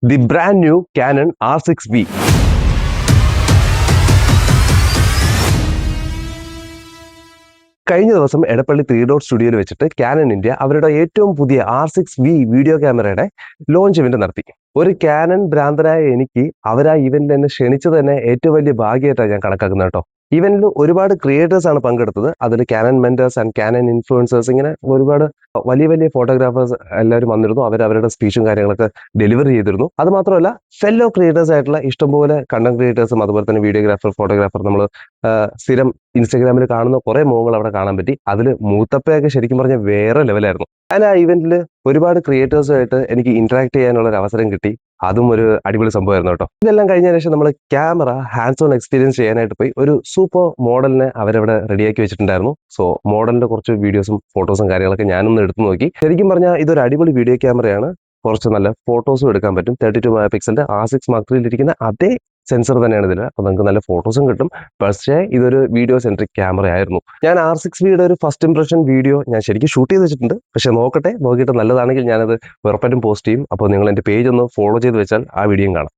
The brand new Canon R6V. കഴിഞ്ഞ ദിവസം Edappally 3 dot സ്റ്റുഡിയോയിൽ വെച്ചിട്ട് കാനൺ ഇന്ത്യ അവരുടെ ഏറ്റവും പുതിയ R6V വീഡിയോ ക്യാമറയുടെ ലോഞ്ച് ഇവന്റ് നടത്തി. ഒരു കാനൺ ഭ്രാന്തനായ എനിക്ക് അവർ ആ ഇവന്റിൽ എന്നെ ക്ഷണിച്ചത് തന്നെ ഏറ്റവും വലിയ ഭാഗ്യമായിട്ടാണ് ഞാൻ കണക്കാക്കുന്നത് കേട്ടോ. ഇവന്റിൽ ഒരുപാട് ക്രിയേറ്റേഴ്സ് ആണ് പങ്കെടുത്തത്. അതിൽ Canon mentors and Canon influencers ഇങ്ങനെ ഒരുപാട് വലിയ വലിയ ഫോട്ടോഗ്രാഫേഴ്സ് എല്ലാവരും വന്നിരുന്നു. അവരുടെ സ്പീച്ചും കാര്യങ്ങളൊക്കെ ഡെലിവറി ചെയ്തിരുന്നു. അത് മാത്രമല്ല ഫെല്ലോ ക്രിയേറ്റേഴ്സ് ആയിട്ടുള്ള ഇഷ്ടംപോലെ കണ്ടന്റ് ക്രിയേറ്റേഴ്സും അതുപോലെ തന്നെ വീഡിയോഗ്രാഫർ ഫോട്ടോഗ്രാഫർ നമ്മൾ സ്ഥിരം ഇൻസ്റ്റാഗ്രാമിൽ കാണുന്ന കുറെ മുഖങ്ങൾ അവിടെ കാണാൻ പറ്റി. അതിൽ മൂത്തപ്പയൊക്കെ ശരിക്കും പറഞ്ഞ വേറെ ലെവലായിരുന്നു. ഞാൻ ആ ഇവന്റിൽ ഒരുപാട് ക്രിയേറ്റേഴ്സുമായിട്ട് എനിക്ക് ഇന്ററാക്ട് ചെയ്യാനുള്ള ഒരു അവസരം കിട്ടി. അതും ഒരു അടിപൊളി സംഭവമായിരുന്നു കേട്ടോ. ഇതെല്ലാം കഴിഞ്ഞ ശേഷം നമ്മൾ ക്യാമറ ഹാൻഡ്സ് ഓൺ എക്സ്പീരിയൻസ് ചെയ്യാനായിട്ട് പോയി. ഒരു സൂപ്പർ മോഡലിനെ അവരവിടെ റെഡിയാക്കി വെച്ചിട്ടുണ്ടായിരുന്നു. സോ മോഡലിന്റെ കുറച്ച് വീഡിയോസും ഫോട്ടോസും കാര്യങ്ങളൊക്കെ ഞാനൊന്ന് എടുത്തു നോക്കി. ശരിക്കും പറഞ്ഞാൽ ഇതൊരു അടിപൊളി വീഡിയോ ക്യാമറയാണ്. കുറച്ച് നല്ല ഫോട്ടോസും എടുക്കാൻ പറ്റും. 32 മെഗാ പിക്സലിന്റെ R6 Mark III ഇരിക്കുന്ന അതേ സെൻസർ തന്നെയാണ് ഇതിൽ. അപ്പോൾ നിങ്ങൾക്ക് നല്ല ഫോട്ടോസും കിട്ടും. പക്ഷേ ഇതൊരു വീഡിയോ സെൻട്രിക് ക്യാമറ ആയിരുന്നു. ഞാൻ R6Vയുടെ ഒരു ഫസ്റ്റ് ഇംപ്രഷൻ വീഡിയോ ഞാൻ ശരിക്കും ഷൂട്ട് ചെയ്ത് വെച്ചിട്ടുണ്ട്. പക്ഷേ നോക്കിയിട്ട് നല്ലതാണെങ്കിൽ ഞാനത് ഉറപ്പായിട്ടും പോസ്റ്റ് ചെയ്യും. അപ്പോൾ നിങ്ങൾ എൻ്റെ പേജ് ഒന്ന് ഫോളോ ചെയ്ത് വെച്ചാൽ ആ വീഡിയോയും കാണാം.